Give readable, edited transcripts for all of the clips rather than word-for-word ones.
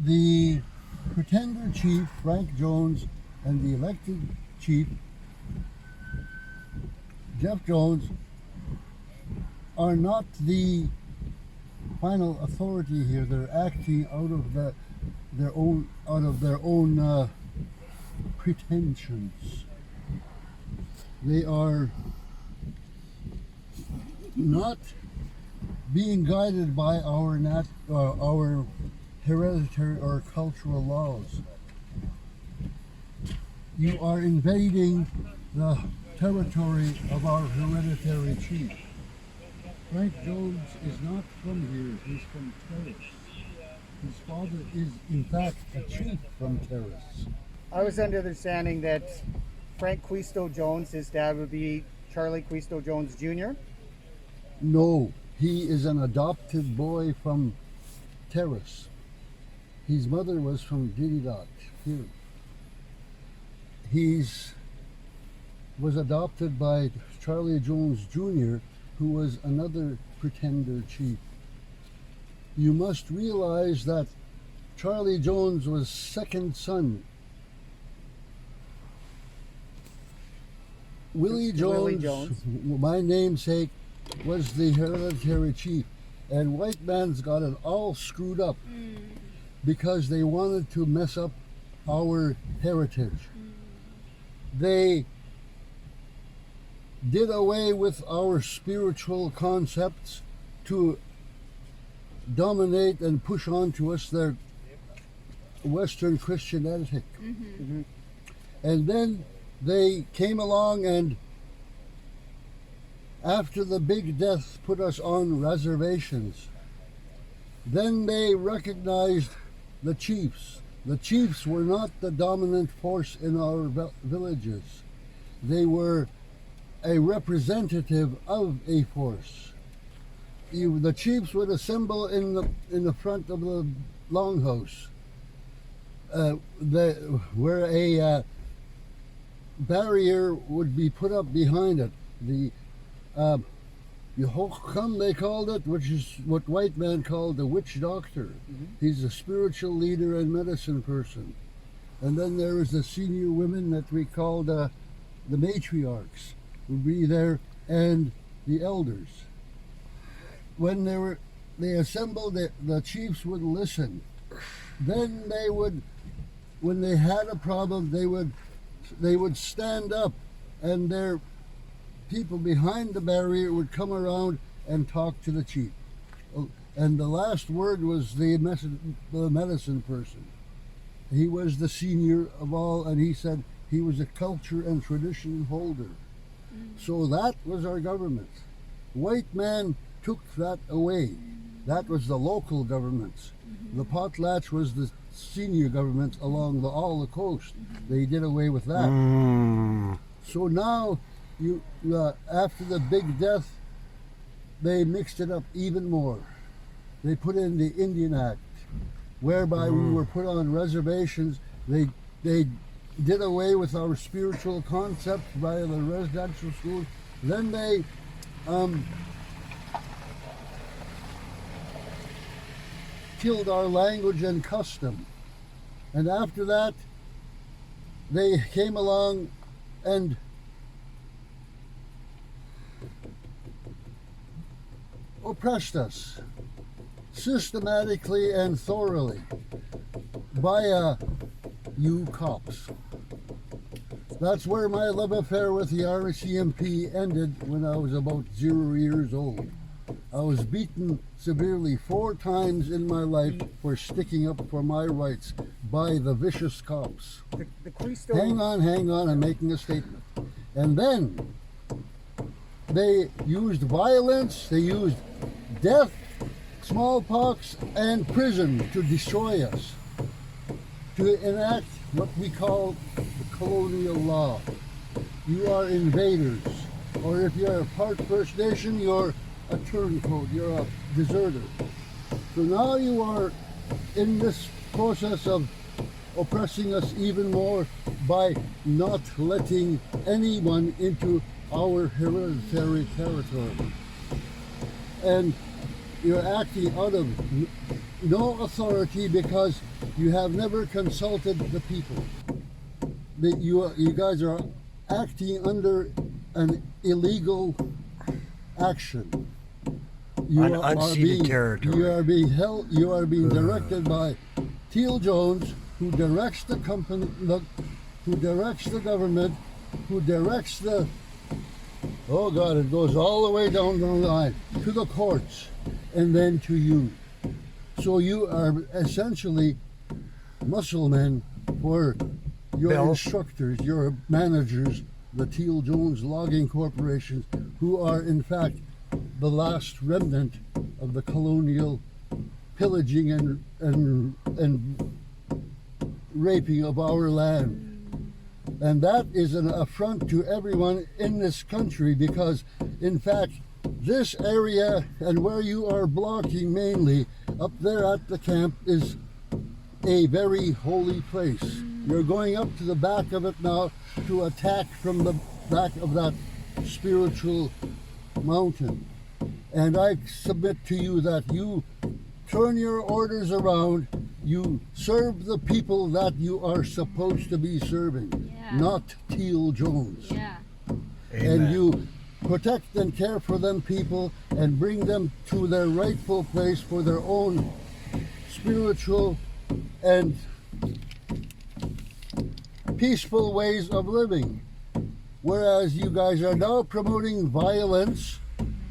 the pretender chief, Frank Jones, and the elected chief, Jeff Jones, are not the final authority here. They're acting out of their own pretensions. They are not being guided by our hereditary or cultural laws. You are invading the territory of our hereditary chief. Frank Jones is not from here, he's from Terrace. His father is, in fact, a chief from Terrace. I was under the understanding that Frank Quisto Jones, his dad would be Charlie Quisto Jones Jr. No, he is an adopted boy from Terrace. His mother was from Pacheedaht here. Was adopted by Charlie Jones Jr., who was another pretender chief. You must realize that Charlie Jones was second son. Willie Jones, my namesake, was the hereditary chief, and white man's got it all screwed up because they wanted to mess up our heritage. They did away with our spiritual concepts to dominate and push on to us their Western Christian ethic. And then they came along and after the big death put us on reservations. Then they recognized the chiefs. The chiefs were not the dominant force in our villages. They were a representative of a force. The chiefs would assemble in the front of the longhouse, where a barrier would be put up behind it. The Yehocham, they called it, which is what white man called the witch doctor. He's a spiritual leader and medicine person. And then there was the senior women that we called the matriarchs, would be there, and the elders. When they assembled, the chiefs would listen. Then they would, when they had a problem, they would stand up, and their people behind the barrier would come around and talk to the chief. And the last word was the medicine person. He was the senior of all, and he said he was a culture and tradition holder. So that was our government. White man took that away. That was the local governments. The potlatch was the senior government along all the coast. They did away with that. So now, after the big death, they mixed it up even more. They put in the Indian Act, whereby we were put on reservations. They did away with our spiritual concepts via the residential schools. Then they killed our language and custom. And after that, they came along and oppressed us systematically and thoroughly by you cops. That's where my love affair with the RCMP ended when I was about 0 years old. I was beaten severely 4 times in my life for sticking up for my rights by the vicious cops. Hang on, I'm making a statement. And then they used violence, they used death, smallpox, and prison to destroy us, to enact what we call the colonial law. You are invaders, or if you're a part First Nation, you're a turncoat, you're a deserter. So now you are in this process of oppressing us even more by not letting anyone into our hereditary territory. And you're acting out of no authority because you have never consulted the people. That you guys are acting under an illegal action. On unceded territory. You are being held. You are being directed by Teal Jones, who directs the company, who directs the government, who directs the. Oh God! It goes all the way down the line to the courts, and then to you. So you are essentially muscle men for your Bill. instructors, your managers, the Teal Jones logging corporations, who are in fact the last remnant of the colonial pillaging and raping of our land. And that is an affront to everyone in this country because, in fact, this area and where you are blocking mainly up there at the camp is a very holy place. You're going up to the back of it now to attack from the back of that spiritual mountain. And I submit to you that you turn your orders around, you serve the people that you are supposed to be serving, not Teal Jones. Yeah. And you protect and care for them people and bring them to their rightful place for their own spiritual and peaceful ways of living. Whereas you guys are now promoting violence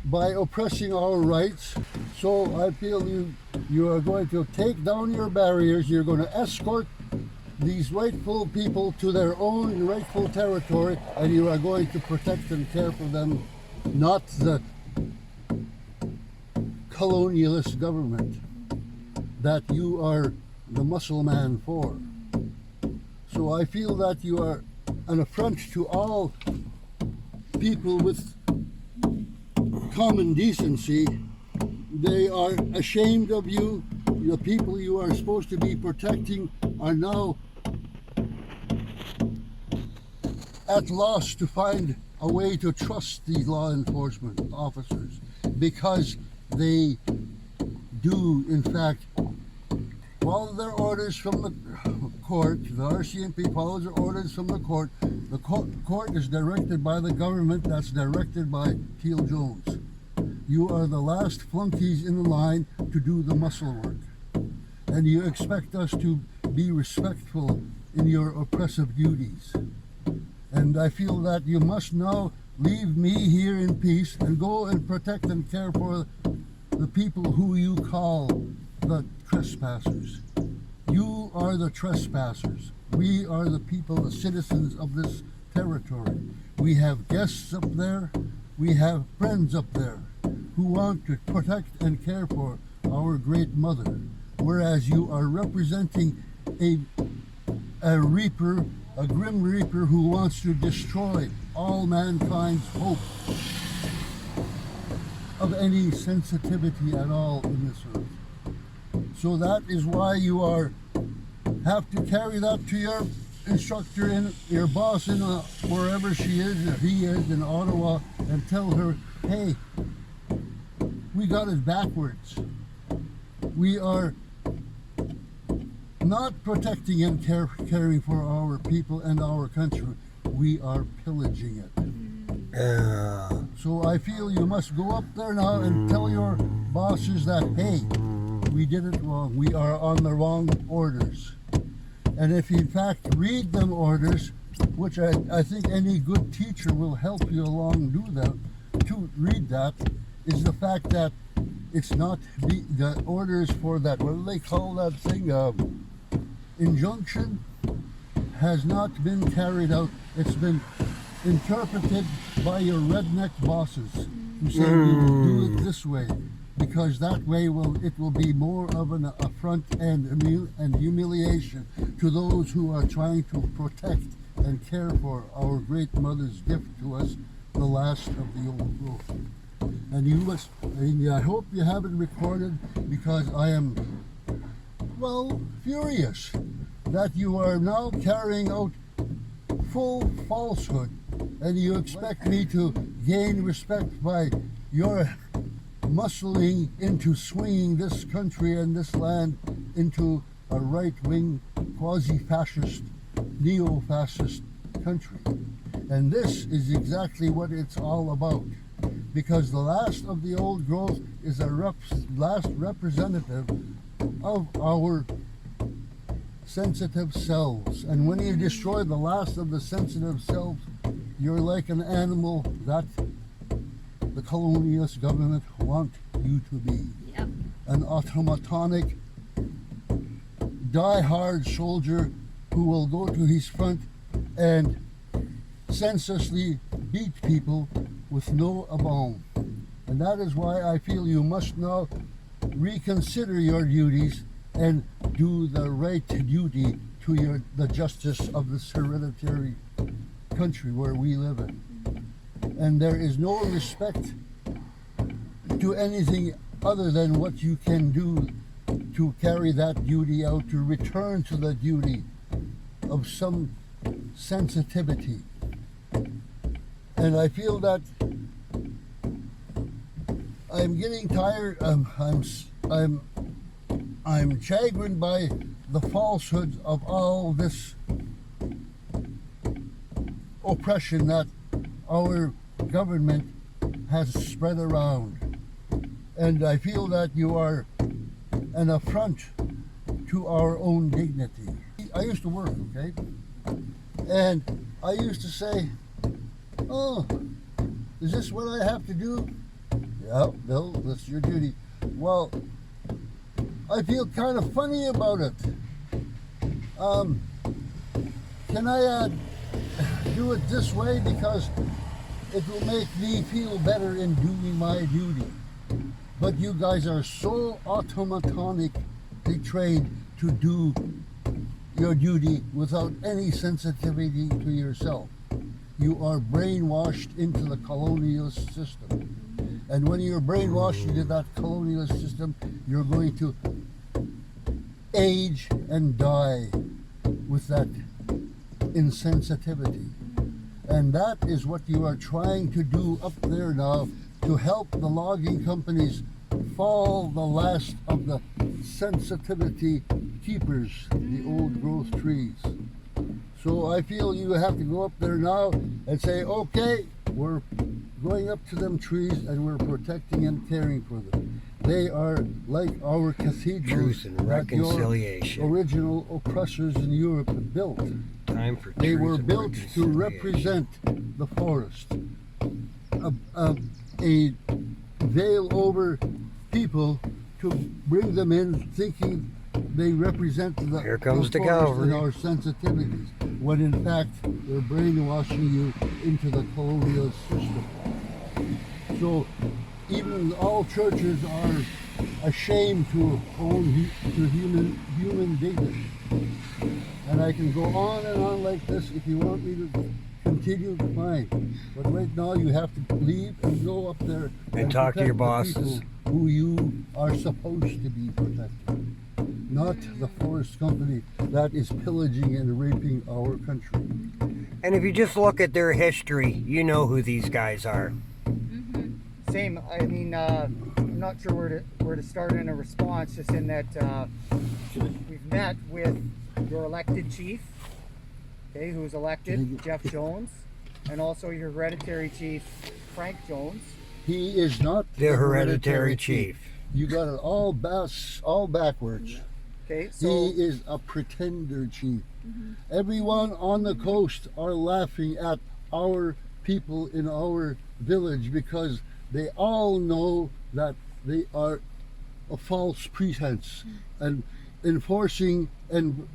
by oppressing our rights. So I feel you are going to take down your barriers, you're going to escort these rightful people to their own rightful territory, and you are going to protect and care for them, not the colonialist government that you are the muscle man for. So I feel that you are an affront to all people with common decency. They are ashamed of you. The people you are supposed to be protecting are now at loss to find a way to trust these law enforcement officers because they do, in fact, follow their orders from the court. The RCMP follows their orders from the court. The court is directed by the government that's directed by Teal Jones. You are the last flunkies in the line to do the muscle work. And you expect us to be respectful in your oppressive duties. And I feel that you must now leave me here in peace and go and protect and care for the people who you call the trespassers. You are the trespassers. We are the people, the citizens of this territory. We have guests up there. We have friends up there who want to protect and care for our great mother. Whereas you are representing a reaper, a grim reaper who wants to destroy all mankind's hope of any sensitivity at all in this earth. So that is why you have to carry that to your instructor and your boss in wherever she is or he is in Ottawa and tell her, hey, we got it backwards. We are not protecting and caring for our people and our country. We are pillaging it. So I feel you must go up there now and tell your bosses that, hey, we did it wrong. We are on the wrong orders. And if you in fact read them orders, which I think any good teacher will help you along do that, to read that, is the fact that it's not the orders for that, what do they call that thing, injunction, has not been carried out. It's been interpreted by your redneck bosses who say we will do it this way because that way it will be more of an affront and humiliation to those who are trying to protect and care for our great mother's gift to us, the last of the old growth. And you must, I hope you have it recorded because I am, well, furious that you are now carrying out full falsehood and you expect me to gain respect by your muscling into swinging this country and this land into a right-wing, quasi-fascist, neo-fascist country. And this is exactly what it's all about. Because the last of the old growth is a last representative of our sensitive selves. And when you destroy the last of the sensitive selves, you're like an animal that the colonialist government want you to be. Yep. An automatonic, die-hard soldier who will go to his front and senselessly beat people with no abaum. And that is why I feel you must now reconsider your duties and do the right duty to the justice of this hereditary country where we live in. And there is no respect to anything other than what you can do to carry that duty out, to return to the duty of some sensitivity. And I feel that I'm getting tired. I'm chagrined by the falsehoods of all this oppression that our government has spread around. And I feel that you are an affront to our own dignity. I used to work, okay? And I used to say, oh, is this what I have to do? Yeah, Bill, that's your duty. Well, I feel kind of funny about it. Can I do it this way because it will make me feel better in doing my duty? But you guys are so automatically trained to do your duty without any sensitivity to yourself. You are brainwashed into the colonialist system. And when you're brainwashed into that colonialist system, you're going to age and die with that insensitivity. And that is what you are trying to do up there now, to help the logging companies fall the last of the sensitivity keepers, the old growth trees. So I feel you have to go up there now and say, okay, we're going up to them trees and we're protecting and caring for them. They are like our cathedrals Truth and that reconciliation. your original oppressors in Europe built. Time for They truth were and built to reconciliation. represent the forest. A veil over people to bring them in thinking they represent Here comes the forest cavalry. and our sensitivities, when in fact they're brainwashing you into the colonial system. So even all churches are ashamed to own to human dignity. And I can go on and on like this. If you want me to continue, fine. But right now you have to leave and go up there And talk to your protect the bosses. people who you are supposed to be protecting, not the forest company that is pillaging and raping our country. And if you just look at their history, you know who these guys are. Same. I mean, I'm not sure where to start in a response. Just in that we've met with your elected chief, okay, who's elected, Jeff Jones, and also your hereditary chief, Frank Jones. He is not The hereditary chief. You got it all backwards. Okay, He so is a pretender chief. Everyone on the coast are laughing at our people in our village because they all know that they are a false pretense and enforcing and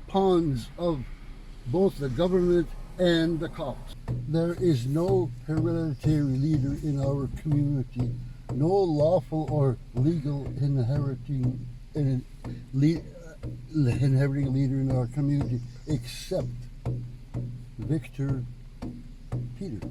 pawns of both the government and the cops. There is no hereditary leader in our community, no lawful or legal inheriting leader in our community except Victor Peter.